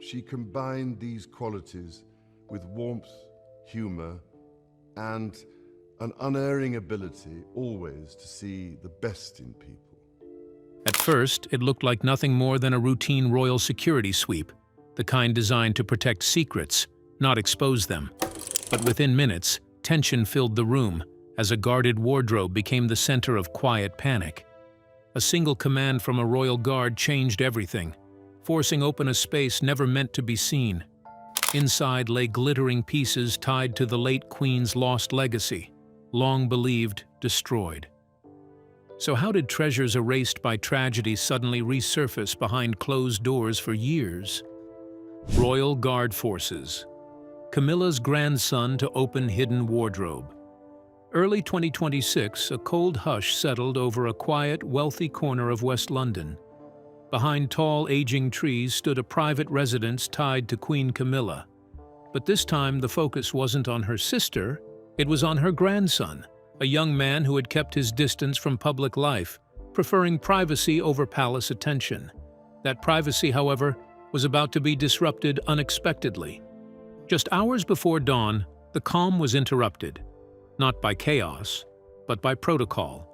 She combined these qualities with warmth, humor, and an unerring ability always to see the best in people. At first, it looked like nothing more than a routine royal security sweep, the kind designed to protect secrets, not expose them. But within minutes, tension filled the room as a guarded wardrobe became the center of quiet panic. A single command from a royal guard changed everything, forcing open a space never meant to be seen. Inside lay glittering pieces tied to the late queen's lost legacy, long believed destroyed. So how did treasures erased by tragedy suddenly resurface behind closed doors for years? Royal Guard Forces. Camilla's grandson to open hidden wardrobe. Early 2026, a cold hush settled over a quiet, wealthy corner of West London. Behind tall, aging trees stood a private residence tied to Queen Camilla. But this time the focus wasn't on her sister, it was on her grandson, a young man who had kept his distance from public life, preferring privacy over palace attention. That privacy, however, was about to be disrupted unexpectedly. Just hours before dawn, the calm was interrupted, not by chaos, but by protocol.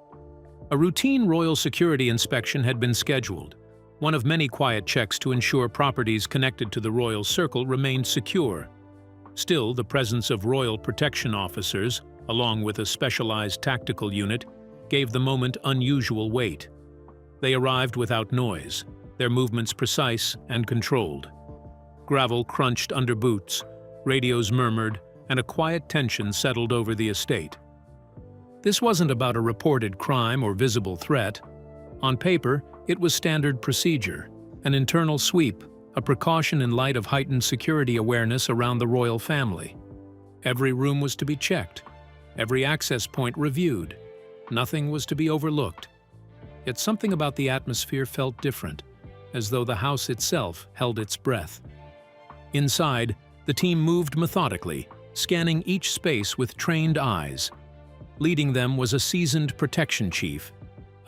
A routine royal security inspection had been scheduled, one of many quiet checks to ensure properties connected to the royal circle remained secure. Still, the presence of royal protection officers, along with a specialized tactical unit, gave the moment unusual weight. They arrived without noise, their movements precise and controlled. Gravel crunched under boots, radios murmured, and a quiet tension settled over the estate. This wasn't about a reported crime or visible threat. On paper, it was standard procedure, an internal sweep, a precaution in light of heightened security awareness around the royal family. Every room was to be checked, every access point reviewed. Nothing was to be overlooked. Yet something about the atmosphere felt different, as though the house itself held its breath. Inside, the team moved methodically, scanning each space with trained eyes. Leading them was a seasoned protection chief,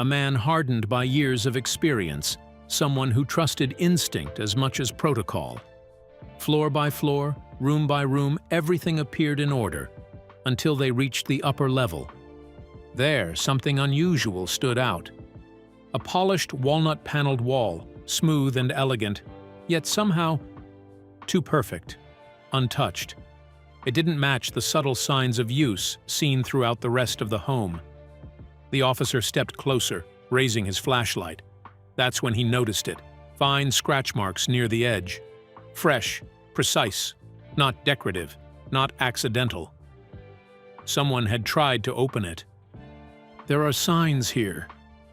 a man hardened by years of experience, someone who trusted instinct as much as protocol. Floor by floor, room by room, everything appeared in order, until they reached the upper level. There, something unusual stood out. A polished walnut-paneled wall, smooth and elegant, yet somehow too perfect, untouched. It didn't match the subtle signs of use seen throughout the rest of the home. The officer stepped closer, raising his flashlight. That's when he noticed it. Fine scratch marks near the edge. Fresh, precise, not decorative, not accidental. Someone had tried to open it. "There are signs here,"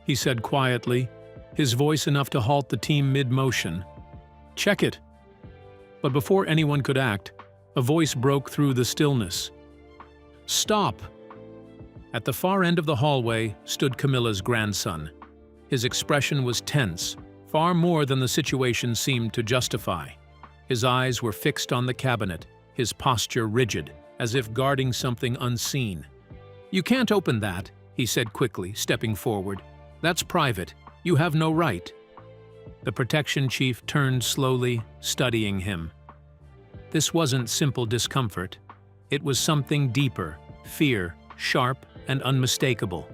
he said quietly, his voice enough to halt the team mid-motion. "Check it." But before anyone could act, a voice broke through the stillness. "Stop!" At the far end of the hallway stood Camilla's grandson. His expression was tense, far more than the situation seemed to justify. His eyes were fixed on the cabinet, his posture rigid, as if guarding something unseen. "You can't open that," he said quickly, stepping forward. "That's private. You have no right." The protection chief turned slowly, studying him. This wasn't simple discomfort. It was something deeper, fear, sharp and unmistakable.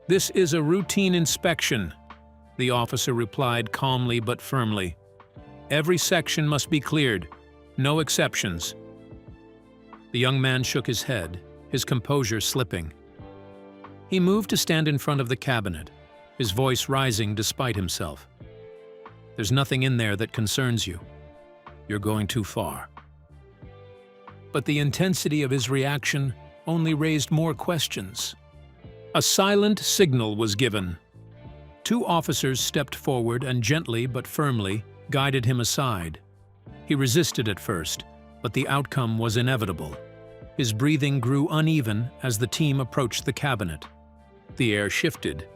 "This is a routine inspection," the officer replied calmly but firmly. "Every section must be cleared, no exceptions." The young man shook his head, his composure slipping. He moved to stand in front of the cabinet, his voice rising despite himself. "There's nothing in there that concerns you. You're going too far." But the intensity of his reaction only raised more questions. A silent signal was given. Two officers stepped forward and gently but firmly guided him aside. He resisted at first, but the outcome was inevitable. His breathing grew uneven as the team approached the cabinet. The air shifted,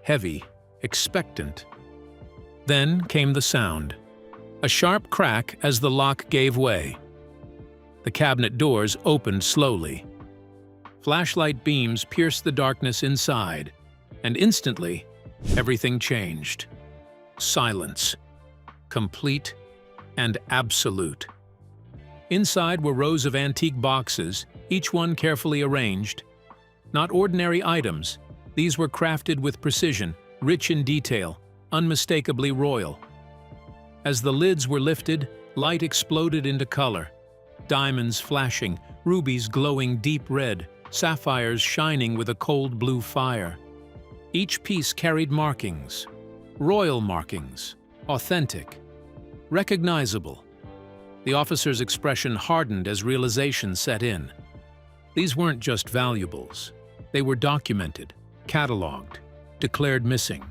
heavy, expectant. Then came the sound. A sharp crack as the lock gave way. The cabinet doors opened slowly. Flashlight beams pierced the darkness inside, and instantly, everything changed. Silence. Complete and absolute. Inside were rows of antique boxes, each one carefully arranged. Not ordinary items, these were crafted with precision, rich in detail, unmistakably royal. As the lids were lifted, light exploded into color. Diamonds flashing, rubies glowing deep red, sapphires shining with a cold blue fire. Each piece carried markings, royal markings, authentic, recognizable. The officer's expression hardened as realization set in. These weren't just valuables. They were documented, cataloged, declared missing.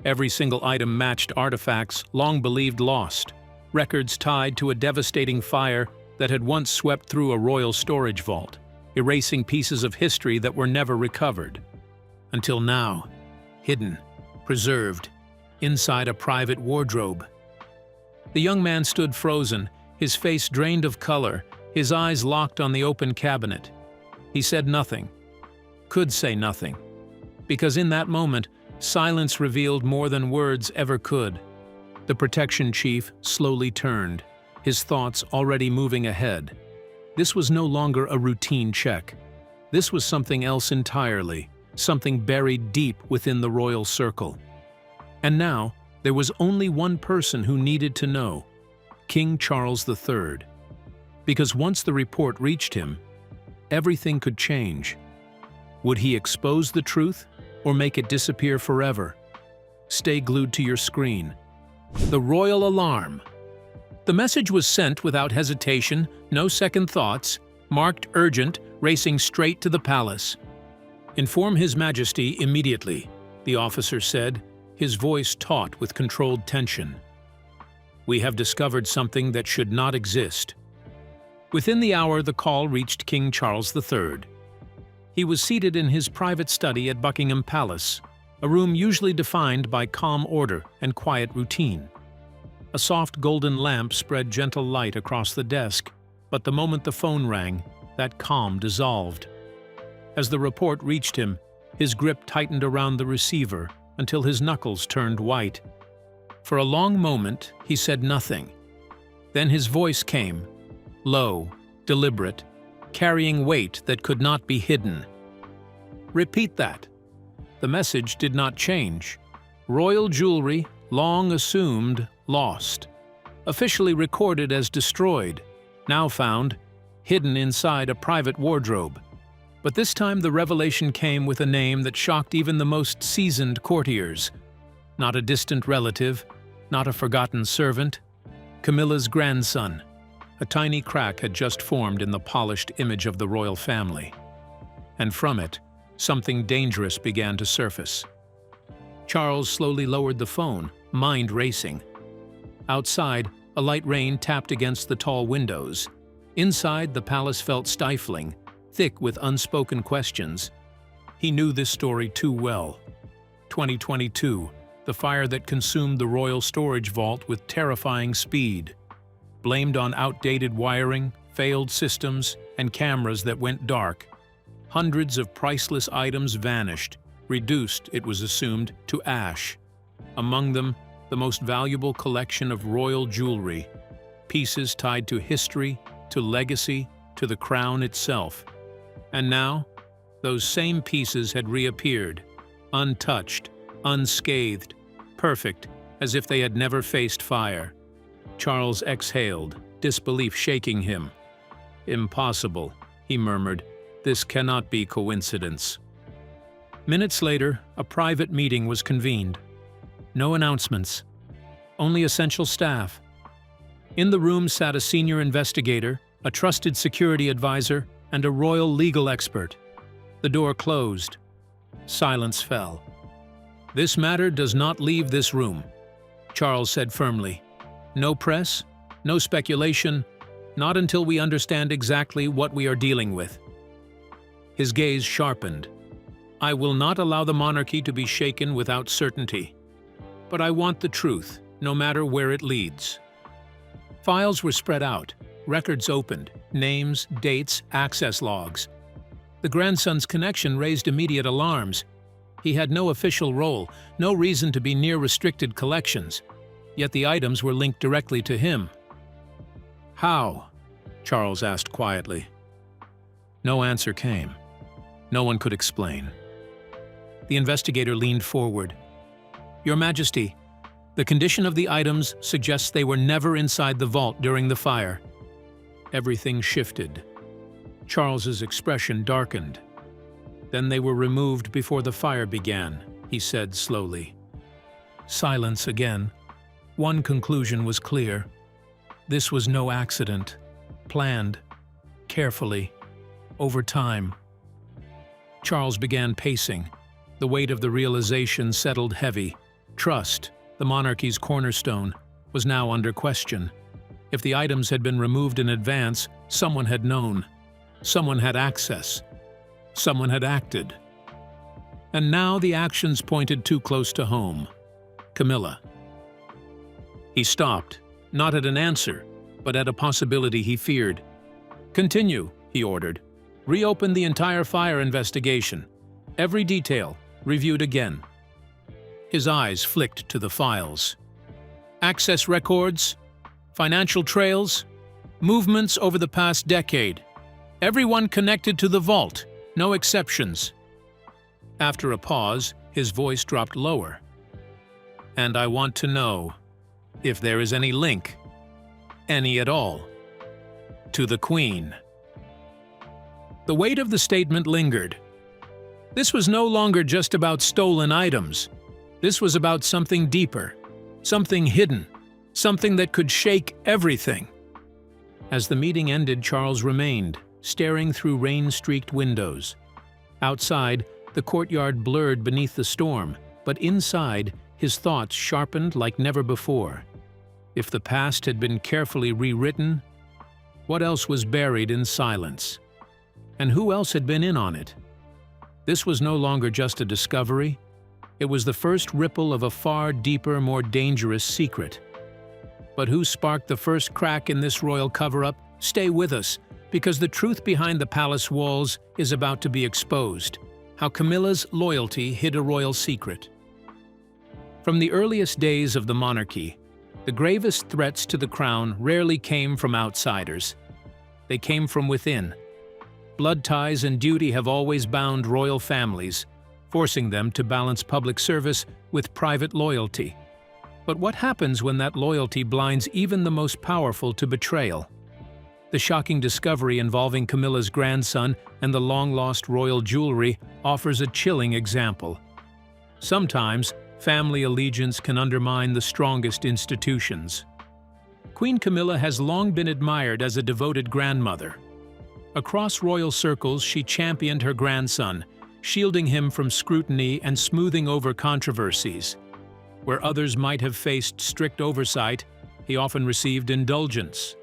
Every single item matched artifacts long believed lost, records tied to a devastating fire that had once swept through a royal storage vault, erasing pieces of history that were never recovered. Until now, hidden, preserved, inside a private wardrobe. The young man stood frozen, his face drained of color, his eyes locked on the open cabinet. He said nothing, could say nothing, because in that moment, silence revealed more than words ever could. The protection chief slowly turned, his thoughts already moving ahead. This was no longer a routine check. This was something else entirely, something buried deep within the royal circle. And now, there was only one person who needed to know: King Charles III. Because once the report reached him, everything could change. Would he expose the truth or make it disappear forever? Stay glued to your screen. The royal alarm. The message was sent without hesitation, no second thoughts, marked urgent, racing straight to the palace. "Inform His Majesty immediately," the officer said, his voice taut with controlled tension. "We have discovered something that should not exist." Within the hour, the call reached King Charles III. He was seated in his private study at Buckingham Palace, a room usually defined by calm order and quiet routine. A soft golden lamp spread gentle light across the desk, but the moment the phone rang, that calm dissolved. As the report reached him, his grip tightened around the receiver until his knuckles turned white. For a long moment, he said nothing. Then his voice came, low, deliberate, carrying weight that could not be hidden. "Repeat that." The message did not change. Royal jewelry, long assumed lost, officially recorded as destroyed, now found hidden inside a private wardrobe. But this time the revelation came with a name that shocked even the most seasoned courtiers. Not a distant relative, not a forgotten servant. Camilla's grandson. A tiny crack had just formed in the polished image of the royal family. And from it, something dangerous began to surface. Charles slowly lowered the phone, mind racing. Outside, a light rain tapped against the tall windows. Inside, the palace felt stifling, thick with unspoken questions. He knew this story too well. 2022, the fire that consumed the royal storage vault with terrifying speed. Blamed on outdated wiring, failed systems, and cameras that went dark. Hundreds of priceless items vanished, reduced, it was assumed, to ash. Among them, the most valuable collection of royal jewelry, pieces tied to history, to legacy, to the crown itself. And now, those same pieces had reappeared, untouched, unscathed, perfect, as if they had never faced fire. Charles exhaled, disbelief shaking him. "Impossible," he murmured. "This cannot be coincidence." Minutes later, a private meeting was convened. No announcements, only essential staff. In the room sat a senior investigator, a trusted security advisor, and a royal legal expert. The door closed. Silence fell. "This matter does not leave this room," Charles said firmly. "No press, no speculation, not until we understand exactly what we are dealing with." His gaze sharpened. "I will not allow the monarchy to be shaken without certainty. But I want the truth, no matter where it leads." Files were spread out, records opened, names, dates, access logs. The grandson's connection raised immediate alarms. He had no official role, no reason to be near restricted collections, yet the items were linked directly to him. "How?" Charles asked quietly. No answer came. No one could explain. The investigator leaned forward. "Your Majesty, the condition of the items suggests they were never inside the vault during the fire." Everything shifted. Charles's expression darkened. "Then they were removed before the fire began," he said slowly. Silence again. One conclusion was clear. This was no accident. Planned. Carefully. Over time. Charles began pacing. The weight of the realization settled heavy. Trust, the monarchy's cornerstone, was now under question. If the items had been removed in advance, someone had known. Someone had access. Someone had acted. And now the actions pointed too close to home. Camilla. He stopped, not at an answer, but at a possibility he feared. "Continue," he ordered. "Reopen the entire fire investigation. Every detail, reviewed again." His eyes flicked to the files. Access records, financial trails, movements over the past decade. Everyone connected to the vault, no exceptions. After a pause, his voice dropped lower. "And I want to know if there is any link, any at all, to the Queen." The weight of the statement lingered. This was no longer just about stolen items. This was about something deeper, something hidden, something that could shake everything. As the meeting ended, Charles remained, staring through rain-streaked windows. Outside, the courtyard blurred beneath the storm, but inside, his thoughts sharpened like never before. If the past had been carefully rewritten, what else was buried in silence? And who else had been in on it? This was no longer just a discovery. It was the first ripple of a far deeper, more dangerous secret. But who sparked the first crack in this royal cover-up? Stay with us, because the truth behind the palace walls is about to be exposed. How Camilla's loyalty hid a royal secret. From the earliest days of the monarchy, the gravest threats to the crown rarely came from outsiders. They came from within. Blood ties and duty have always bound royal families, forcing them to balance public service with private loyalty. But what happens when that loyalty blinds even the most powerful to betrayal? The shocking discovery involving Camilla's grandson and the long-lost royal jewelry offers a chilling example. Sometimes, family allegiance can undermine the strongest institutions. Queen Camilla has long been admired as a devoted grandmother. Across royal circles, she championed her grandson, shielding him from scrutiny and smoothing over controversies. Where others might have faced strict oversight, he often received indulgence.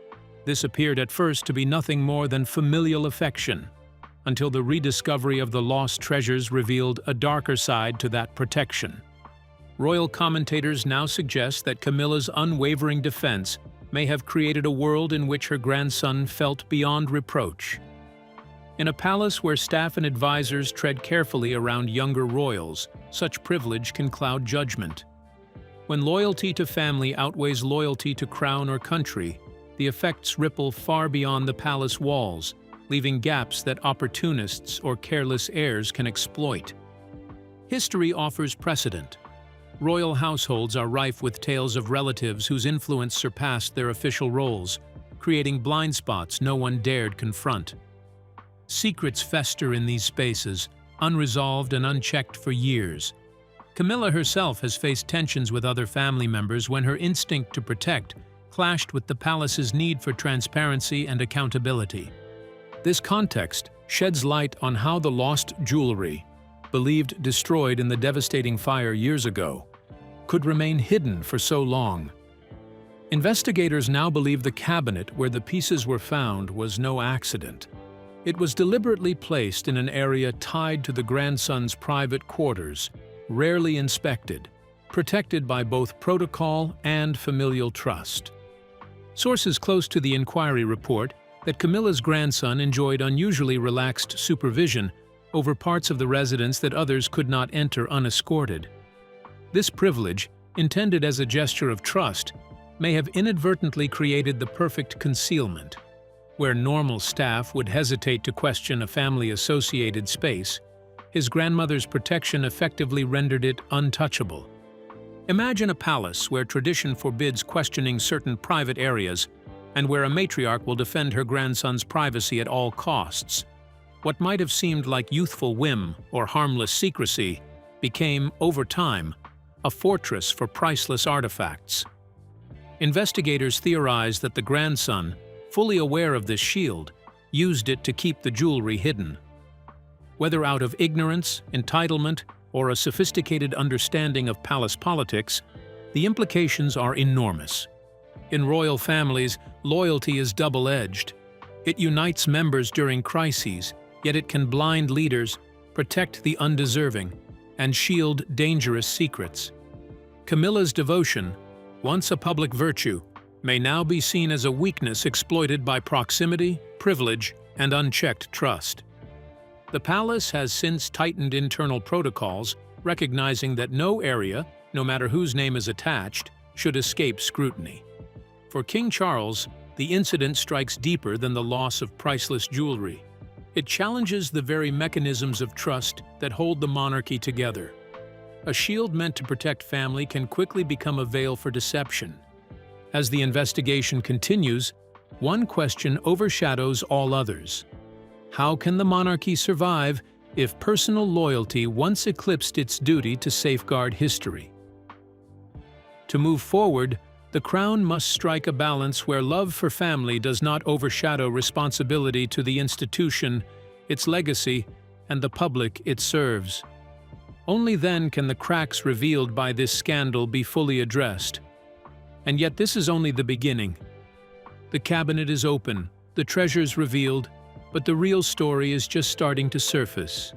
This appeared at first to be nothing more than familial affection, until the rediscovery of the lost treasures revealed a darker side to that protection. Royal commentators now suggest that Camilla's unwavering defense may have created a world in which her grandson felt beyond reproach. In a palace where staff and advisors tread carefully around younger royals, such privilege can cloud judgment. When loyalty to family outweighs loyalty to crown or country, the effects ripple far beyond the palace walls, leaving gaps that opportunists or careless heirs can exploit. History offers precedent. Royal households are rife with tales of relatives whose influence surpassed their official roles, creating blind spots no one dared confront. Secrets fester in these spaces, unresolved and unchecked for years. Camilla herself has faced tensions with other family members when her instinct to protect clashed with the palace's need for transparency and accountability. This context sheds light on how the lost jewelry, believed destroyed in the devastating fire years ago, could remain hidden for so long. Investigators now believe the cabinet where the pieces were found was no accident. It was deliberately placed in an area tied to the grandson's private quarters, rarely inspected, protected by both protocol and familial trust. Sources close to the inquiry report that Camilla's grandson enjoyed unusually relaxed supervision over parts of the residence that others could not enter unescorted. This privilege, intended as a gesture of trust, may have inadvertently created the perfect concealment. Where normal staff would hesitate to question a family-associated space, his grandmother's protection effectively rendered it untouchable. Imagine a palace where tradition forbids questioning certain private areas and where a matriarch will defend her grandson's privacy at all costs. What might have seemed like youthful whim or harmless secrecy became, over time, a fortress for priceless artifacts. Investigators theorize that the grandson, fully aware of this shield, used it to keep the jewelry hidden. Whether out of ignorance, entitlement, or a sophisticated understanding of palace politics, the implications are enormous. In royal families, loyalty is double-edged. It unites members during crises, yet it can blind leaders, protect the undeserving, and shield dangerous secrets. Camilla's devotion, once a public virtue, may now be seen as a weakness exploited by proximity, privilege, and unchecked trust. The palace has since tightened internal protocols, recognizing that no area, no matter whose name is attached, should escape scrutiny. For King Charles, the incident strikes deeper than the loss of priceless jewelry. It challenges the very mechanisms of trust that hold the monarchy together. A shield meant to protect family can quickly become a veil for deception. As the investigation continues, one question overshadows all others. How can the monarchy survive if personal loyalty once eclipsed its duty to safeguard history? To move forward, the crown must strike a balance where love for family does not overshadow responsibility to the institution, its legacy, and the public it serves. Only then can the cracks revealed by this scandal be fully addressed. And yet this is only the beginning. The cabinet is open, the treasures revealed, but the real story is just starting to surface.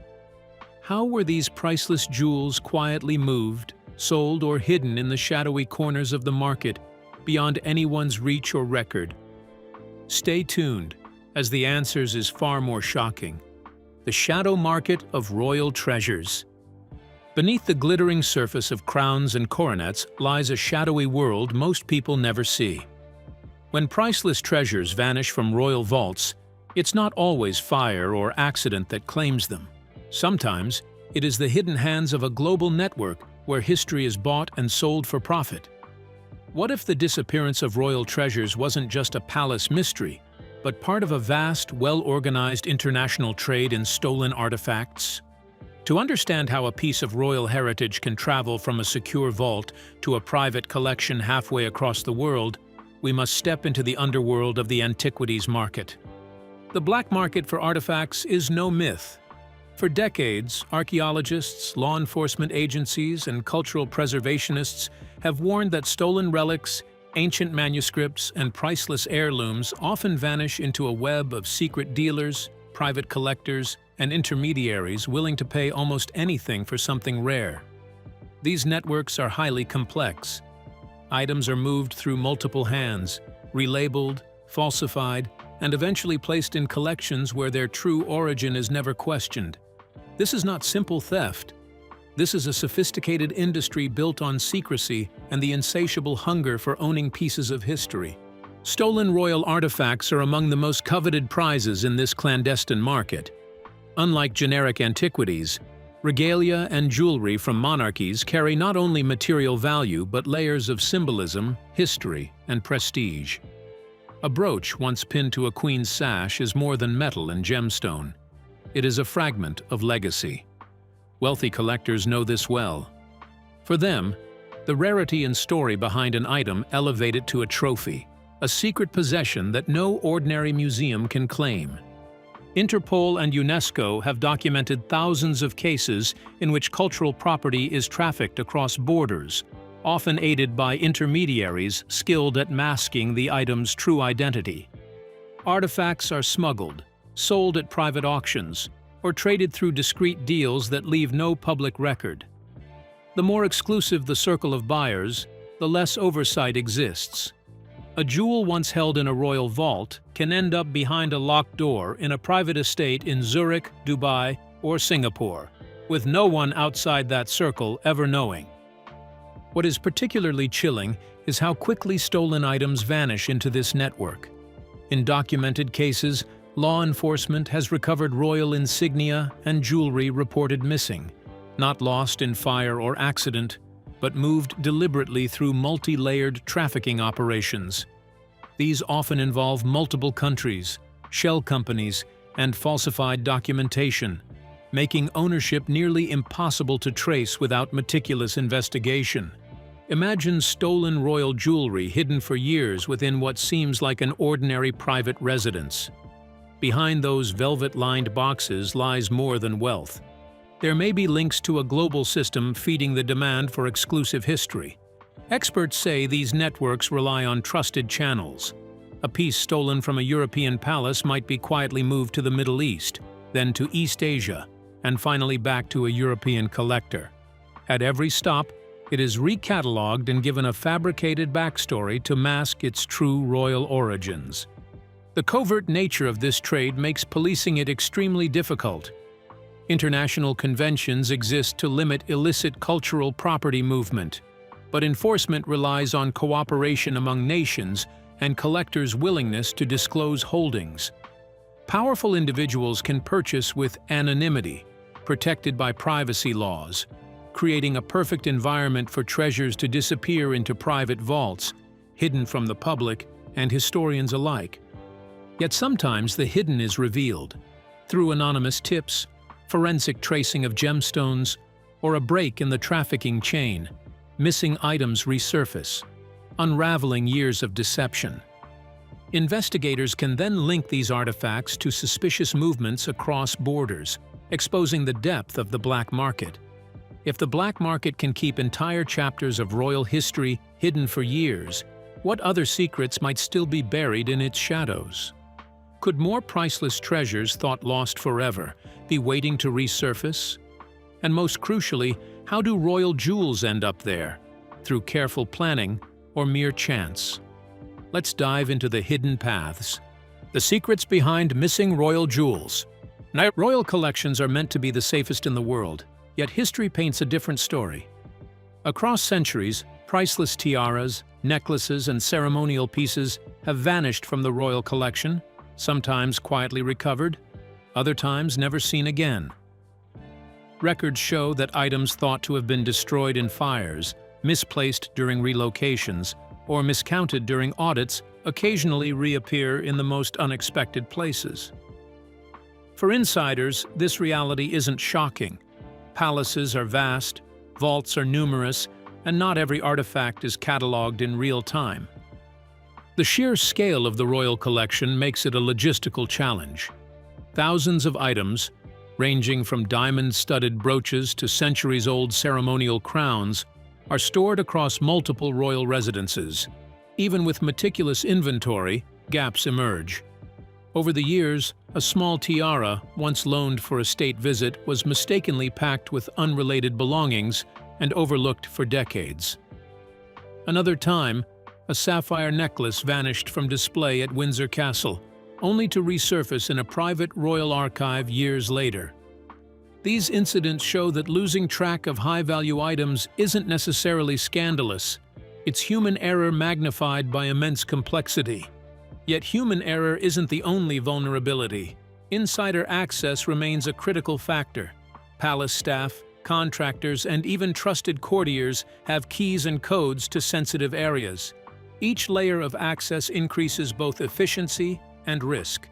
How were these priceless jewels quietly moved, sold, or hidden in the shadowy corners of the market, beyond anyone's reach or record? Stay tuned, as the answers is far more shocking. The shadow market of royal treasures. Beneath the glittering surface of crowns and coronets lies a shadowy world most people never see. When priceless treasures vanish from royal vaults, it's not always fire or accident that claims them. Sometimes, it is the hidden hands of a global network where history is bought and sold for profit. What if the disappearance of royal treasures wasn't just a palace mystery, but part of a vast, well-organized international trade in stolen artifacts? To understand how a piece of royal heritage can travel from a secure vault to a private collection halfway across the world, we must step into the underworld of the antiquities market. The black market for artifacts is no myth. For decades, archaeologists, law enforcement agencies, and cultural preservationists have warned that stolen relics, ancient manuscripts, and priceless heirlooms often vanish into a web of secret dealers, private collectors, and intermediaries willing to pay almost anything for something rare. These networks are highly complex. Items are moved through multiple hands, relabeled, falsified, and eventually placed in collections where their true origin is never questioned. This is not simple theft. This is a sophisticated industry built on secrecy and the insatiable hunger for owning pieces of history. Stolen royal artifacts are among the most coveted prizes in this clandestine market. Unlike generic antiquities, regalia and jewelry from monarchies carry not only material value but layers of symbolism, history, and prestige. A brooch once pinned to a queen's sash is more than metal and gemstone. It is a fragment of legacy. Wealthy collectors know this well. For them, the rarity and story behind an item elevate it to a trophy, a secret possession that no ordinary museum can claim. Interpol and UNESCO have documented thousands of cases in which cultural property is trafficked across borders, often aided by intermediaries skilled at masking the item's true identity. Artifacts are smuggled, sold at private auctions, or traded through discreet deals that leave no public record. The more exclusive the circle of buyers, the less oversight exists. A jewel once held in a royal vault can end up behind a locked door in a private estate in Zurich, Dubai, or Singapore, with no one outside that circle ever knowing. What is particularly chilling is how quickly stolen items vanish into this network. In documented cases, law enforcement has recovered royal insignia and jewelry reported missing, not lost in fire or accident, but moved deliberately through multi-layered trafficking operations. These often involve multiple countries, shell companies, and falsified documentation, making ownership nearly impossible to trace without meticulous investigation. Imagine stolen royal jewelry hidden for years within what seems like an ordinary private residence. Behind those velvet-lined boxes lies more than wealth. There may be links to a global system feeding the demand for exclusive history. Experts say these networks rely on trusted channels. A piece stolen from a European palace might be quietly moved to the Middle East, then to East Asia, and finally back to a European collector. At every stop, it is recatalogued and given a fabricated backstory to mask its true royal origins. The covert nature of this trade makes policing it extremely difficult. International conventions exist to limit illicit cultural property movement, but enforcement relies on cooperation among nations and collectors' willingness to disclose holdings. Powerful individuals can purchase with anonymity, protected by privacy laws, creating a perfect environment for treasures to disappear into private vaults, hidden from the public and historians alike. Yet sometimes the hidden is revealed through anonymous tips, forensic tracing of gemstones, or a break in the trafficking chain. Missing items resurface, unraveling years of deception. Investigators can then link these artifacts to suspicious movements across borders, exposing the depth of the black market. If the black market can keep entire chapters of royal history hidden for years, what other secrets might still be buried in its shadows? Could more priceless treasures thought lost forever be waiting to resurface? And most crucially, how do royal jewels end up there? Through careful planning or mere chance? Let's dive into the hidden paths. The secrets behind missing royal jewels. Now, royal collections are meant to be the safest in the world, yet history paints a different story. Across centuries, priceless tiaras, necklaces, and ceremonial pieces have vanished from the royal collection, sometimes quietly recovered, other times never seen again. Records show that items thought to have been destroyed in fires, misplaced during relocations, or miscounted during audits occasionally reappear in the most unexpected places. For insiders, this reality isn't shocking. Palaces are vast, vaults are numerous, and not every artifact is catalogued in real time. The sheer scale of the royal collection makes it a logistical challenge. Thousands of items, ranging from diamond-studded brooches to centuries-old ceremonial crowns, are stored across multiple royal residences. Even with meticulous inventory, gaps emerge. Over the years, a small tiara, once loaned for a state visit, was mistakenly packed with unrelated belongings and overlooked for decades. Another time, a sapphire necklace vanished from display at Windsor Castle, only to resurface in a private royal archive years later. These incidents show that losing track of high-value items isn't necessarily scandalous. It's human error magnified by immense complexity. Yet human error isn't the only vulnerability. Insider access remains a critical factor. Palace staff, contractors, and even trusted courtiers have keys and codes to sensitive areas. Each layer of access increases both efficiency and risk.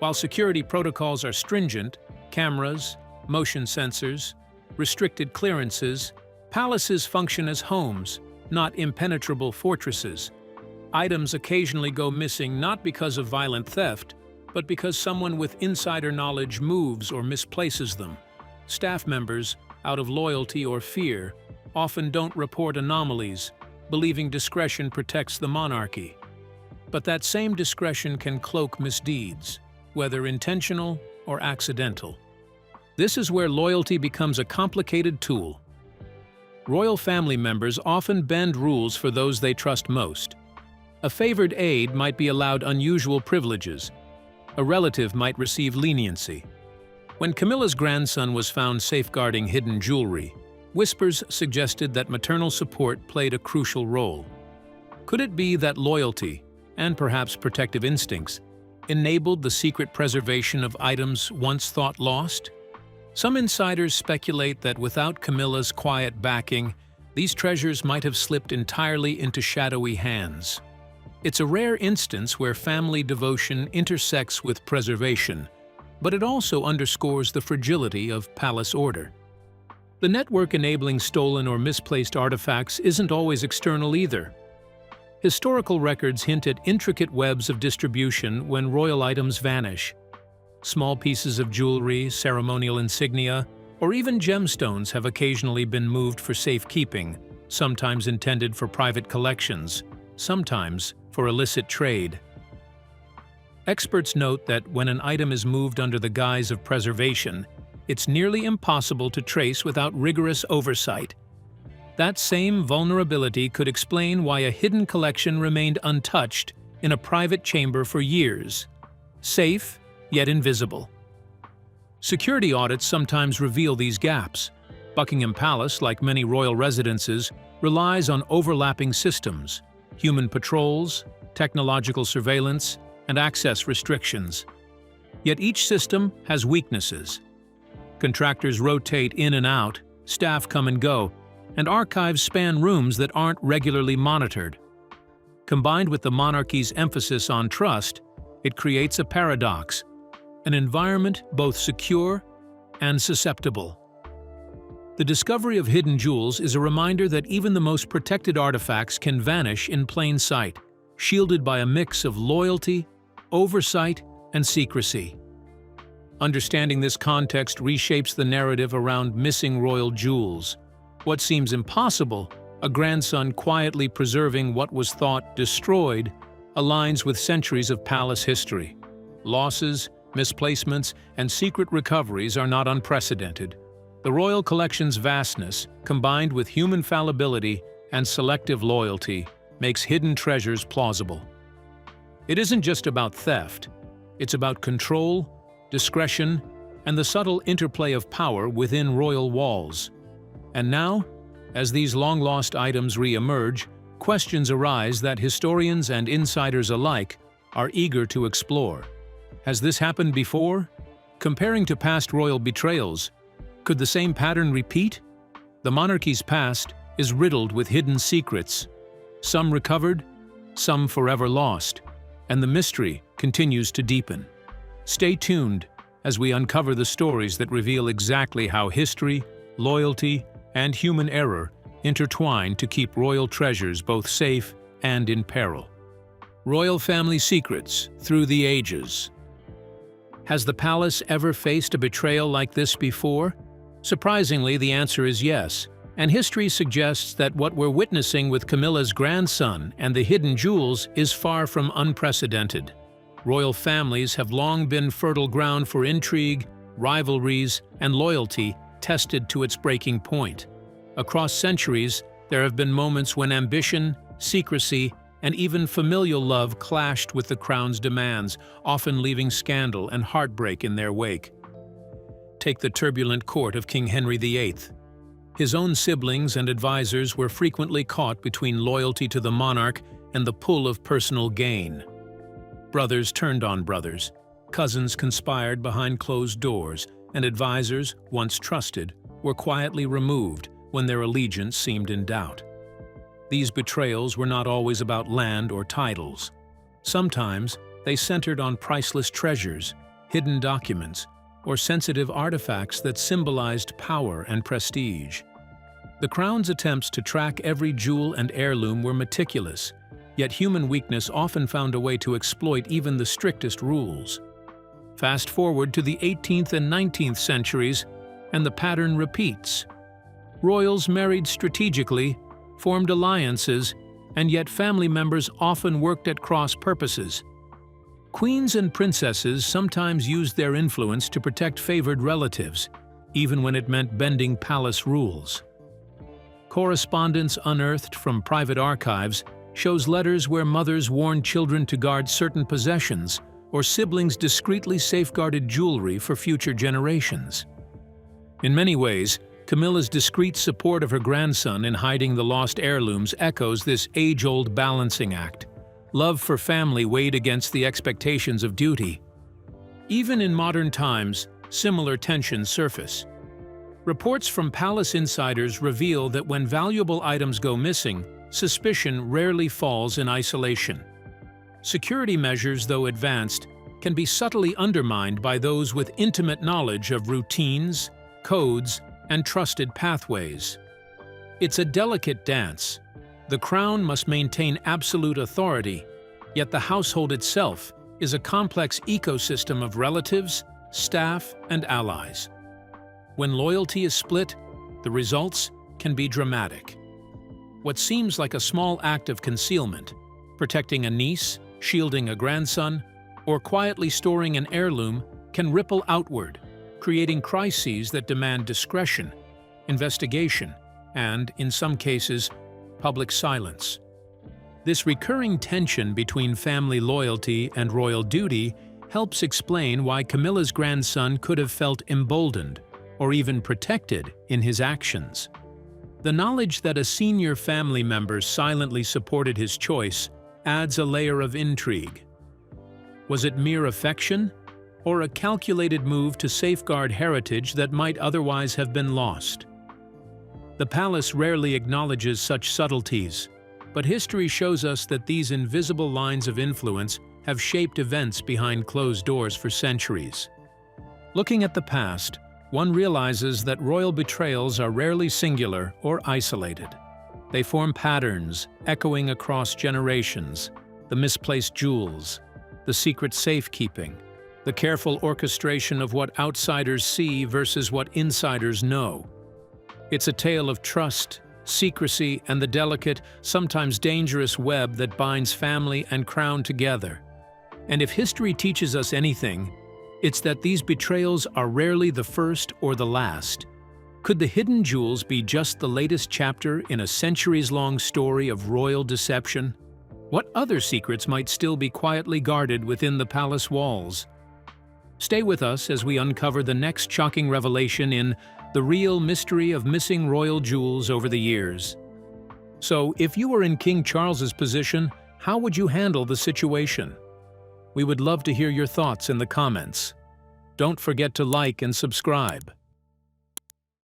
While security protocols are stringent, cameras, motion sensors, restricted clearances, palaces function as homes, not impenetrable fortresses. Items occasionally go missing not because of violent theft, but because someone with insider knowledge moves or misplaces them. Staff members, out of loyalty or fear, often don't report anomalies, believing discretion protects the monarchy. But that same discretion can cloak misdeeds, whether intentional or accidental. This is where loyalty becomes a complicated tool. Royal family members often bend rules for those they trust most. A favored aide might be allowed unusual privileges. A relative might receive leniency. When Camilla's grandson was found safeguarding hidden jewelry, whispers suggested that maternal support played a crucial role. Could it be that loyalty, and perhaps protective instincts, enabled the secret preservation of items once thought lost? Some insiders speculate that without Camilla's quiet backing, these treasures might have slipped entirely into shadowy hands. It's a rare instance where family devotion intersects with preservation, but it also underscores the fragility of palace order. The network enabling stolen or misplaced artifacts isn't always external either. Historical records hint at intricate webs of distribution when royal items vanish. Small pieces of jewelry, ceremonial insignia, or even gemstones have occasionally been moved for safekeeping, sometimes intended for private collections, sometimes for illicit trade. Experts note that when an item is moved under the guise of preservation, it's nearly impossible to trace without rigorous oversight. That same vulnerability could explain why a hidden collection remained untouched in a private chamber for years, safe yet invisible. Security audits sometimes reveal these gaps. Buckingham Palace, like many royal residences, relies on overlapping systems: human patrols, technological surveillance, and access restrictions. Yet each system has weaknesses. Contractors rotate in and out, staff come and go, and archives span rooms that aren't regularly monitored. Combined with the monarchy's emphasis on trust, it creates a paradox: an environment both secure and susceptible. The discovery of hidden jewels is a reminder that even the most protected artifacts can vanish in plain sight, shielded by a mix of loyalty, oversight, and secrecy. Understanding this context reshapes the narrative around missing royal jewels. What seems impossible, a grandson quietly preserving what was thought destroyed, aligns with centuries of palace history. Losses, misplacements, and secret recoveries are not unprecedented. The royal collection's vastness, combined with human fallibility and selective loyalty, makes hidden treasures plausible. It isn't just about theft. It's about control, discretion, and the subtle interplay of power within royal walls. And now, as these long-lost items re-emerge, questions arise that historians and insiders alike are eager to explore. Has this happened before? Comparing to past royal betrayals, could the same pattern repeat? The monarchy's past is riddled with hidden secrets, some recovered, some forever lost, and the mystery continues to deepen. Stay tuned as we uncover the stories that reveal exactly how history, loyalty, and human error intertwine to keep royal treasures both safe and in peril. Royal family secrets through the ages. Has the palace ever faced a betrayal like this before? Surprisingly, the answer is yes, and history suggests that what we're witnessing with Camilla's grandson and the hidden jewels is far from unprecedented. Royal families have long been fertile ground for intrigue, rivalries, and loyalty tested to its breaking point. Across centuries, there have been moments when ambition, secrecy, and even familial love clashed with the crown's demands, often leaving scandal and heartbreak in their wake. Take the turbulent court of King Henry VIII. His own siblings and advisors were frequently caught between loyalty to the monarch and the pull of personal gain. Brothers turned on brothers, cousins conspired behind closed doors, and advisors, once trusted, were quietly removed when their allegiance seemed in doubt. These betrayals were not always about land or titles. Sometimes they centered on priceless treasures, hidden documents, or sensitive artifacts that symbolized power and prestige. The crown's attempts to track every jewel and heirloom were meticulous, yet human weakness often found a way to exploit even the strictest rules. Fast forward to the 18th and 19th centuries, and the pattern repeats. Royals married strategically, formed alliances, and yet family members often worked at cross purposes. Queens and princesses sometimes used their influence to protect favored relatives, even when it meant bending palace rules. Correspondence unearthed from private archives shows letters where mothers warned children to guard certain possessions, or siblings discreetly safeguarded jewelry for future generations. In many ways, Camilla's discreet support of her grandson in hiding the lost heirlooms echoes this age-old balancing act. Love for family weighed against the expectations of duty. Even in modern times, similar tensions surface. Reports from palace insiders reveal that when valuable items go missing, suspicion rarely falls in isolation. Security measures, though advanced, can be subtly undermined by those with intimate knowledge of routines, codes, and trusted pathways. It's a delicate dance. The crown must maintain absolute authority, yet the household itself is a complex ecosystem of relatives, staff, and allies. When loyalty is split, the results can be dramatic. What seems like a small act of concealment, protecting a niece, shielding a grandson, or quietly storing an heirloom, can ripple outward, creating crises that demand discretion, investigation, and, in some cases, public silence. This recurring tension between family loyalty and royal duty helps explain why Camilla's grandson could have felt emboldened or even protected in his actions. The knowledge that a senior family member silently supported his choice adds a layer of intrigue. Was it mere affection, or a calculated move to safeguard heritage that might otherwise have been lost? The palace rarely acknowledges such subtleties, but history shows us that these invisible lines of influence have shaped events behind closed doors for centuries. Looking at the past, one realizes that royal betrayals are rarely singular or isolated. They form patterns echoing across generations: the misplaced jewels, the secret safekeeping, the careful orchestration of what outsiders see versus what insiders know. It's a tale of trust, secrecy, and the delicate, sometimes dangerous web that binds family and crown together. And if history teaches us anything, it's that these betrayals are rarely the first or the last. Could the hidden jewels be just the latest chapter in a centuries-long story of royal deception? What other secrets might still be quietly guarded within the palace walls? Stay with us as we uncover the next shocking revelation in The Real Mystery of Missing Royal Jewels Over the Years. So, if you were in King Charles's position, how would you handle the situation? We would love to hear your thoughts in the comments. Don't forget to like and subscribe.